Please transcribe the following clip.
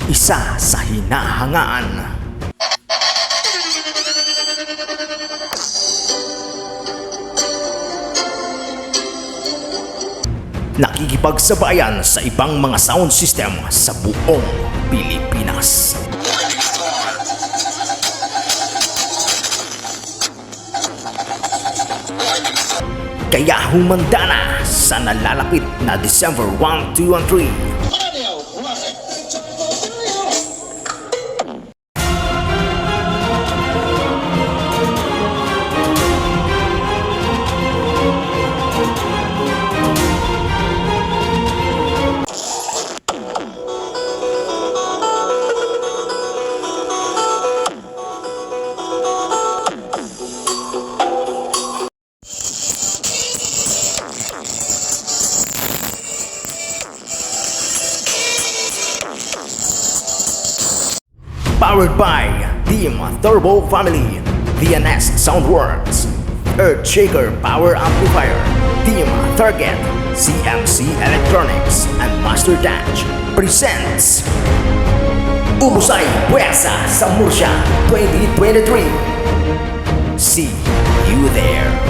isa sa hinahangaan. Nakikipagsabayan sa ibang mga sound system sa buong Pilipinas. Kaya humanda na sa nalalapit na December 1, 2, and 3. Powered by Team Turbo Family, DNS Soundworks, Earthshaker Power Amplifier, Team Target, CMC Electronics, and Master Dash presents Ubusay Pwersa sa Murcia 2023. See you there.